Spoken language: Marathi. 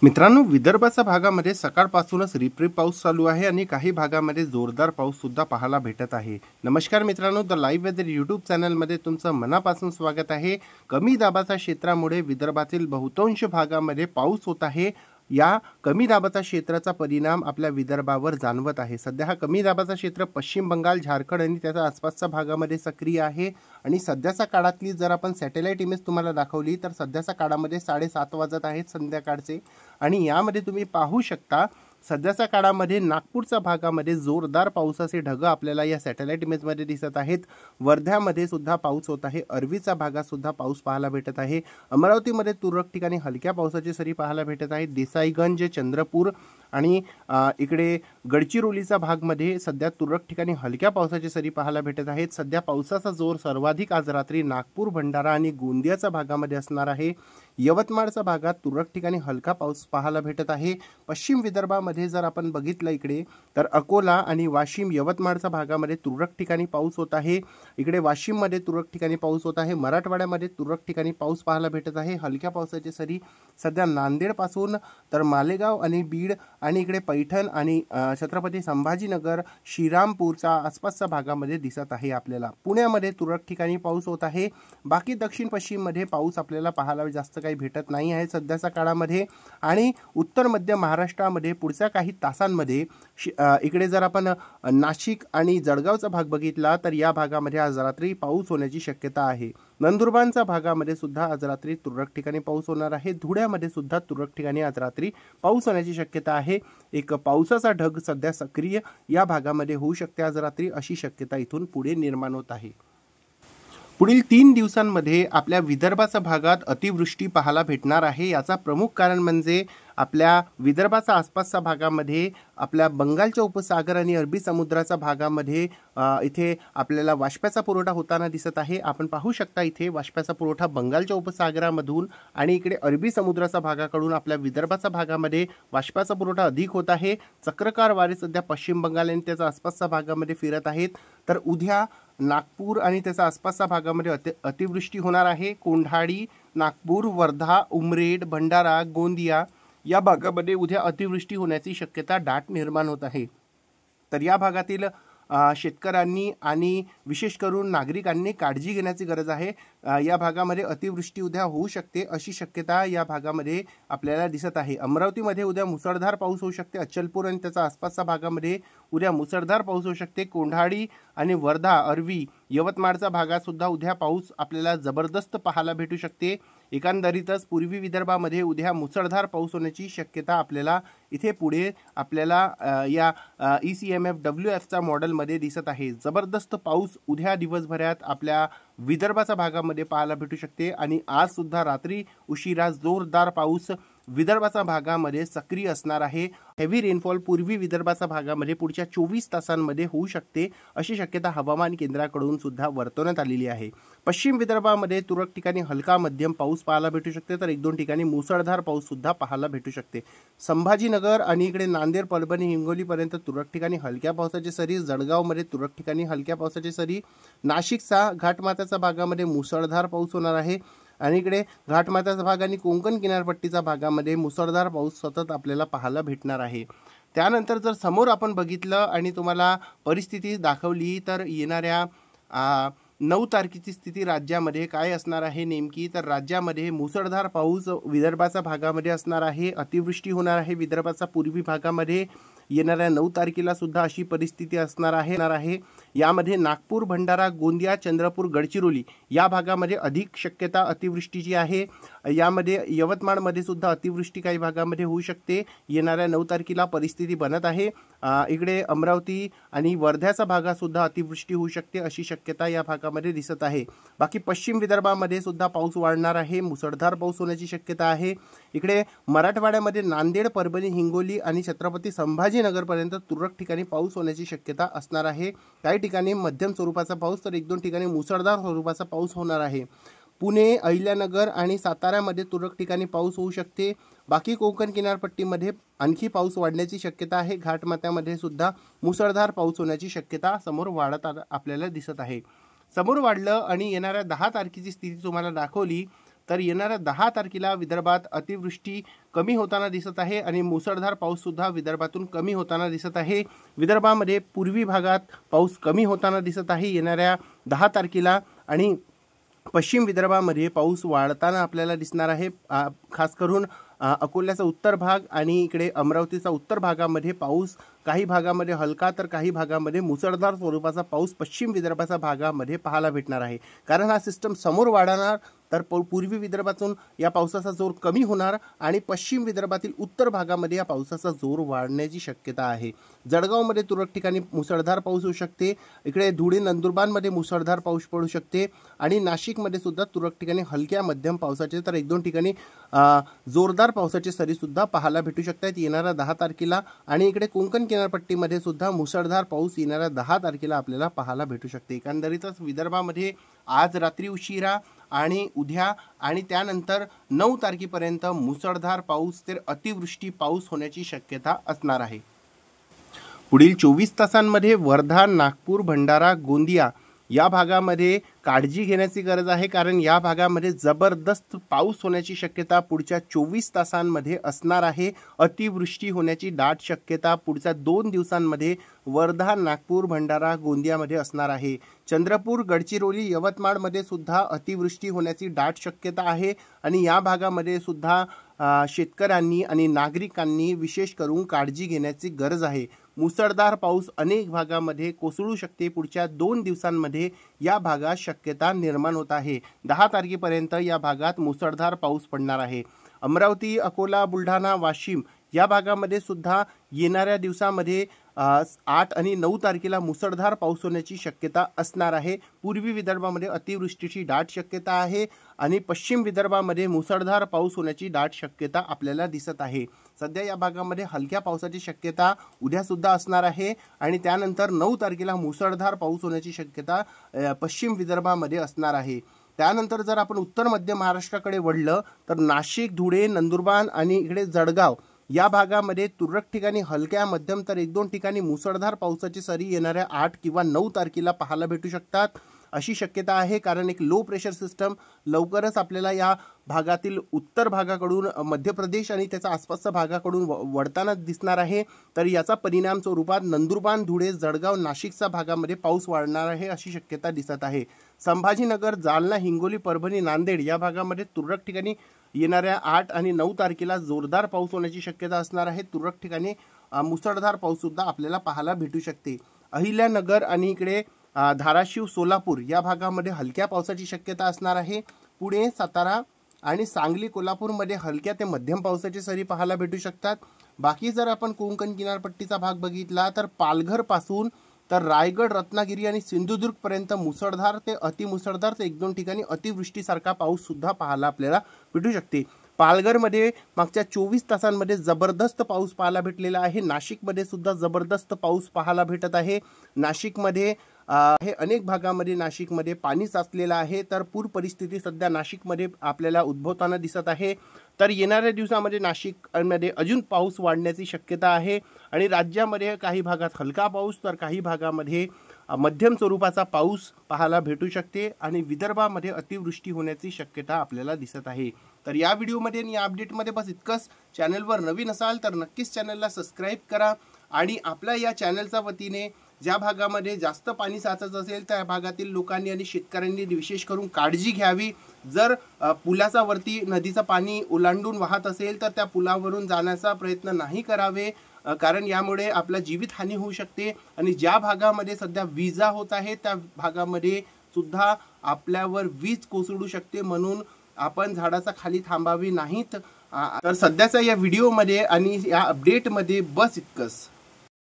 मित्रांनो, विदर्भाच्या भागामध्ये सकाळपासूनच रिपरिप पाऊस चालू आहे आणि काही भागामध्ये जोरदार पाऊस सुद्धा पाहायला भेटत आहे। नमस्कार मित्रांनो, द लाईव्ह वेदर यूट्यूब चॅनलमध्ये तुमचं मनापासून स्वागत आहे। कमी दाबाच्या क्षेत्रामुळे विदर्भातील बहुतांश भागामध्ये पाऊस होत आहे। या कमी दाबाच्या क्षेत्राचा परिणाम आपल्या विदर्भावर जाणवत आहे। सध्या हा कमी दाबाचा क्षेत्र पश्चिम बंगाल, झारखंड आणि त्याच्या आसपासच्या भागामध्ये सक्रिय आहे आणि सध्याच्या काळातली जर आपण सॅटेलाइट इमेज तुम्हाला दाखवली तर सध्याच्या काळामध्ये 7:30 वाजत आहेत संध्याकाळचे आणि यामध्ये तुम्ही पाहू शकता सध्याच्या काळामध्ये नागपूरच्या भागामध्ये जोरदार पावसाचे ढग आपल्याला या सॅटेलाइट इमेजमध्ये दिसत आहेत। वर्ध्यामध्ये सुद्धा पाऊस होत आहे। अरवीच्या भागात सुद्धा पाऊस पाहायला भेटत आहे। अमरावतीमध्ये तुरळक ठिकाणी हलक्या पावसाची सरी पाहायला भेटत आहे। देसाईगंज, चंद्रपूर आणि इकडे गडचिरोलीच्या भागमध्ये सध्या तुरळक ठिकाणी हलक्या पावसाची सरी पाहायला भेटत आहेत। सध्या पावसाचा जोर सर्वाधिक आज रात्री नागपूर, भंडारा आणि गोंदियाच्या भागामध्ये असणार आहे। यवतमाळच्या भागात तुरळक ठिकाणी हलका पाऊस पाहायला भेटत आहे। पश्चिम विदर्भामध्ये जर आपण बघितलं इकडे तर अकोला आणि वाशिम, यवतमाळच्या भागामध्ये तुरळक ठिकाणी पाऊस होत आहे। इकडे वाशिममध्ये तुरळक ठिकाणी पाऊस होत आहे। मराठवाड्यामध्ये तुरळक ठिकाणी पाऊस पाहायला भेटत आहे। हलक्या पावसाची सरी सध्या नांदेड पासून तर मालेगाव आणि बीड आणि इकडे पैठण आणि छत्रपती संभाजीनगर, श्रीरामपूरच्या आसपासच्या भागामध्ये दिसत आहे। आपल्याला पुण्यामध्ये तुरळक ठिकाणी पाऊस होत आहे। बाकी दक्षिण पश्चिम मध्ये पाऊस आपल्याला पाहायला जास्त काही भेटत नाही आहे सध्याच्या काळामध्ये। आणि उत्तर मध्य महाराष्ट्रामध्ये पुढच्या काही तासांमध्ये इकडे जर आपण नाशिक आणि जळगावचा भाग बघितला तर या भागामध्ये आज रात्री पाऊस होण्याची शक्यता आहे। नंदुरबारच्या भागामध्ये सुद्धा आज रात्री तुरळक ठिकाणी पाऊस होणार आहे। धुळ्यामध्ये सुद्धा तुरळक ठिकाणी आज रात्री पाऊस होण्याची शक्यता आहे। एक पावसाचा ढग सध्या सक्रिय या भागामध्ये होऊ शकते आज रात्री, अशी शक्यता इथून पुढे निर्माण होत आहे। पुढील 3 दिवसांमध्ये आपल्या विदर्भाच्या भागात अतिवृष्टी पाहायला भेटणार आहे। याचा प्रमुख कारण म्हणजे आपल्या विदर्भाच्या आसपासच्या भागामध्ये आपल्या बंगालच्या उपसागर आणि अरबी समुद्राच्या भागामध्ये इथे आपल्याला वाष्पाचा पुरवठा होताना दिसत आहे। आपण पाहू शकता इथे वाष्पाचा पुरवठा बंगालच्या उपसागरामधून आणि इकडे अरबी समुद्राच्या भागाकडून आपल्या विदर्भाच्या भागामध्ये वाष्पाचा पुरवठा अधिक होत आहे। चक्रकार वारे सध्या पश्चिम बंगाल आणि त्याच्या आसपासच्या भागामध्ये फिरत आहेत। तर उद्या नागपूर आणि त्याच्या आसपासच्या भागामध्ये अतिवृष्टी होणार आहे। कोंढाळी, नागपूर, वर्धा, उमरेड, भंडारा, गोंदिया या भागामध्ये उद्या अतिवृष्टी होण्याची शक्यता दाट निर्माण होत आहे। तर या भागातील शेतकऱ्यांनी आणि विशेष करून नागरिकांनी काळजी घेण्याची गरज आहे। या भागामध्ये अतिवृष्टी उद्या होऊ शकते अशी शक्यता या भागामध्ये आपल्याला दिसत आहे। अमरावतीमध्ये उद्या मुसळधार पाऊस होऊ शकते। अचलपूर आणि त्याच्या आसपासच्या भागामध्ये उद्या मुसळधार पाऊस होऊ शकते। कोंढाळी आणि वर्धा, अरवी, यवतमाळच्या भागात सुद्धा उद्या पाऊस आपल्याला जबरदस्त पाहायला भेटू शकते। एकंदरीतच पूर्वी विदर्भामध्ये उद्या मुसळधार पाऊस होण्याची शक्यता आपल्याला इथे पुढे आपल्याला या ECMFWFच्या मॉडेलमध्ये दिसत आहे। जबरदस्त पाऊस उद्या दिवसभरात आपल्या विदर्भाच्या भागामध्ये पाहायला भेटू शकते आणि आज सुद्धा रात्री उशिरा जोरदार पाऊस विदर्भाच्या भागामध्ये सक्रिय असणार आहे। हेवी रेनफॉल पूर्वी विदर्भाच्या भागामध्ये पुढच्या 24 तासांमध्ये होऊ शकते अशी शक्यता हवामान केंद्राकडून सुद्धा वर्तवण्यात आलेली आहे। पश्चिम विदर्भामध्ये तुरळक ठिकाणी हलका मध्यम पाऊस पाहायला भेटू शकते तर 1-2 ठिकाणी मुसळधार पाऊस सुद्धा पाहायला भेटू शकते। संभाजीनगर आणि इकडे नांदेड, परभणी, हिंगोलीपर्यंत तुरळक ठिकाणी हलक्या पावसाची सरी, जळगावमध्ये तुरळक ठिकाणी हलक्या पावसाची सरी, नाशिकचा घाटमाथ्याच्या भागामध्ये मुसळधार पाऊस होणार आहे आणि इकडे घाटमाथ्याचा भाग आणि कोकण किनारपट्टीच्या भागामध्ये मुसळधार पाऊस सतत आपल्याला पाहायला भेटणार आहे। त्यानंतर जर समोर आपण बघितलं आणि तुम्हाला परिस्थिती दाखवली तर येणाऱ्या 9 तारखेची स्थिती राज्यामध्ये काय असणार आहे नेमकी, तर राज्यामध्ये मुसळधार पाऊस विदर्भाच्या भागामध्ये असणार आहे। अतिवृष्टी होणार आहे विदर्भाच्या पूर्वी भागामध्ये। येणाऱ्या 9 तारखेला सुद्धा अशी परिस्थिती असणार आहे। यामध्ये नागपूर, भंडारा, गोंदिया, चंद्रपूर, गडचिरोली या भागामध्ये अधिक शक्यता अतिवृष्टीची आहे। यामध्ये यवतमाळमध्ये सुद्धा अतिवृष्टी काही भागामध्ये होऊ शकते। येणाऱ्या 9 तारखेला परिस्थिती बनत आहे। इकडे अमरावती आणि वर्ध्याच्या भागात सुद्धा अतिवृष्टी होऊ शकते अशी शक्यता या भागामध्ये दिसत आहे। बाकी पश्चिम विदर्भामध्ये सुद्धा पाऊस वाढणार आहे। मुसळधार पाऊस होण्याची शक्यता आहे। इकडे मराठवाड्यामध्ये नांदेड, परभणी, हिंगोली आणि छत्रपती संभाजीनगरपर्यंत तुरळक ठिकाणी पाऊस होण्याची शक्यता असणार आहे। काही ठिकाणी मध्यम स्वरूपाचा पाऊस तर 1-2 ठिकाणी मुसळधार स्वरूपाचा पाऊस होणार आहे। पुणे, अहिल्यानगर आणि साताऱ्यामध्ये तुरळक ठिकाणी पाऊस होऊ शकते। बाकी कोकण किनारपट्टीमध्ये आणखी पाऊस वाढण्याची शक्यता आहे। घाटमाथ्यामध्ये सुद्धा मुसळधार पाऊस होण्याची शक्यता समोर वाढत आपल्याला दिसत आहे। समोर वाढलं आणि येणाऱ्या 10 तारखेची स्थिती तुम्हाला दाखवली तर येणाऱ्या 10 तारखेला विदर्भात अतिवृष्टी कमी होताना दिसत आहे आणि मुसळधार पाऊस सुद्धा विदर्भातून कमी होताना दिसत आहे। विदर्भामध्ये पूर्वी भागात पाऊस कमी होताना दिसत आहे येणाऱ्या 10 तारखेला आणि पश्चिम विदर्भामध्ये पाऊस वाढताना आपल्याला दिसणार आहे। खास करून अकोल्याचा उत्तर भाग आणि इकडे अमरावतीचा उत्तर भागामध्ये पाऊस काही भागामध्ये हलका तर काही भागामध्ये मुसळधार स्वरूपाचा पाऊस पश्चिम विदर्भाच्या भागामध्ये पाहायला भेटणार आहे। कारण हा सिस्टम समोर वाढणार तर पूर्वी विदर्भातून या पावसाचा जोर कमी होणार आणि पश्चिम विदर्भातील उत्तर भागामध्ये या पावसाचा जोर वाढण्याची शक्यता आहे। जळगावमध्ये तुरळक ठिकाणी मुसळधार पाऊस होऊ शकते, इकडे धुळे नंदुरबारमध्ये मुसळधार पाऊस पडू शकते आणि नाशिकमध्ये सुद्धा तुरळक ठिकाणी हलक्या मध्यम पावसाचे तर 1-2 ठिकाणी जोरदार पावसाची सरी सुद्धा पाहायला भेटू शकतात येणाऱ्या 10 तारखेला आणि इकडे कोकण किनारपट्टीमध्ये सुद्धा मुसळधार पाऊस येणाऱ्या 10 तारखेला आपल्याला पाहायला भेटू शकते। एकंदरीतच विदर्भामध्ये आज रात्री उशिरा आणि उद्या आणि त्यानंतर 9 तारखेपर्यंत मुसळधार पाऊस तर अतिवृष्टी पाऊस होण्याची शक्यता असणार आहे। पुढील 24 तासांमध्ये वर्धा, नागपूर, भंडारा, गोंदिया या भागामध्ये काळजी घेण्याची गरज आहे कारण या भागामध्ये जबरदस्त पाऊस होण्याची शक्यता पुढच्या 24 तासांमध्ये असणार आहे। अतिवृष्टी होण्याची दाट शक्यता पुढच्या 2 दिवसांमध्ये वर्धा, नागपूर, भंडारा, गोंदियामध्ये असणार आहे। चंद्रपूर, गडचिरोली, यवतमाळमध्ये सुद्धा अतिवृष्टी होण्याची दाट शक्यता आहे आणि या भागामध्ये सुद्धा शेतकऱ्यांनी आणि नागरिकांनी विशेष करून काळजी घेण्याची गरज आहे। मुसळधार पाऊस अनेक भागामध्ये कोसळू शकते पुढच्या 2 दिवसांमध्ये या भागात शक्यता निर्माण होत आहे। 10 तारखेपर्यंत या भागात मुसळधार पाऊस पडणार आहे। अमरावती, अकोला, बुलढाणा, वाशिम या भागामध्ये सुद्धा येणाऱ्या दिवसामध्ये 8 आणि 9 तारखेला मुसळधार पाऊस होण्याची शक्यता असणार आहे। पूर्वी विदर्भामध्ये अतिवृष्टीची दाट शक्यता आहे आणि पश्चिम विदर्भामध्ये मुसळधार पाऊस होण्याची दाट शक्यता आपल्याला दिसत आहे। सध्या या भागामध्ये हलक्या पावसाची शक्यता उद्या सुद्धा असणार आहे आणि त्यानंतर 9 तारखेला मुसळधार पाऊस होण्याची शक्यता पश्चिम विदर्भामध्ये असणार आहे। त्यानंतर जर आपण उत्तर मध्य महाराष्ट्राकडे वळलं तर नाशिक, धुळे, नंदुरबार आणि इकडे जळगाव या भागामध्ये तुरळक ठिकाणी हलक्या मध्यम तर 1-2 ठिकाणी मुसळधार पावसाची सरी येणाऱ्या 8 किंवा 9 तारखेला पाहायला भेटू शकतात अशी शक्यता आहे कारण एक लो प्रेशर सिस्टम लवकरच आपल्याला या भागातील उत्तर भागाकडून मध्य प्रदेश आणि त्याच्या आसपासच्या भागाकडून वळताना दिसणार आहे। तर याचा परिणाम स्वरूपात नंदुरबार, धुळे, जळगाव, नाशिकच्या भागामध्ये पाऊस वाढणार आहे अशी शक्यता दिसत आहे। संभाजीनगर, जालना, हिंगोली, परभणी, नांदेड या भागामध्ये तुरळक ठिकाणी येणाऱ्या 8 आणि 9 तारखेला जोरदार पाऊस होण्याची शक्यता असणार आहे। तुरळक ठिकाणी मुसळधार पाऊस सुद्धा आपल्याला पाहायला भेटू शकते। अहिल्यानगर आणि इकडे धाराशिव, सोलापूर या भागामध्ये हलक्या पावसाची शक्यता असणार आहे। पुणे, सातारा आणि सांगली, कोल्हापूरमध्ये हलक्या ते मध्यम पावसाची सरी पाहायला भेटू शकतात। बाकी जर आपण कोकण किनारपट्टीचा भाग बघितला तर पालघर पासून तर रायगड, रत्नागिरी आणि सिंधुदुर्ग पर्यंत मुसळधार ते अतिमुसळधार ते 1-2 ठिकाणी अतिवृष्टीसारखा पाऊस सुद्धा पाहायला आपल्याला भेटू शकते। पालघरमध्ये मागच्या 24 तासांमध्ये जबरदस्त पाऊस पाहायला भेटलेला आहे। नाशिकमध्ये सुद्धा जबरदस्त पाऊस पाहायला भेटत आहे। नाशिकमध्ये हे अनेक भागामध्ये नाशिकमध्ये पाणी साचलेलं आहे तर पूर परिस्थिती सध्या नाशिकमध्ये आपल्याला उद्भवताना दिसत आहे। तर येणाऱ्या दिवसामध्ये नाशिकमध्ये अजून पाऊस वाढण्याची शक्यता आहे आणि राज्यामध्ये काही भागात हलका पाऊस तर काही भागामध्ये मध्यम स्वरूपाचा पाऊस पाहायला भेटू शकते आणि विदर्भामध्ये अतिवृष्टी होण्याची शक्यता आपल्याला दिसत आहे। तर या व्हिडिओमध्ये आणि या अपडेटमध्ये बस इतकंच। चॅनलवर नवीन असाल तर नक्कीच चॅनलला सबस्क्राईब करा आणि आपल्या या चॅनलच्या वतीने ज्या भागामध्ये जास्त पाणी साचत असेल त्या भागातील लोकांनी आणि शेतकऱ्यांनी विशेष करून काळजी घ्यावी। जर पुलाचा वरती नदीचं पाणी ओलांडून वाहत असेल तर त्या पुलावरून जाण्याचा प्रयत्न नाही करावे कारण यामुळे आपला जीवितहानी होऊ शकते आणि ज्या भागामध्ये सध्या विजा होत आहे त्या भागामध्ये सुद्धा आपल्यावर वीज कोसळू शकते म्हणून आपण झाडाच्या खाली थांबावे नाहीत। तर सध्याच्या या व्हिडिओमध्ये आणि या अपडेटमध्ये बस इतकंच।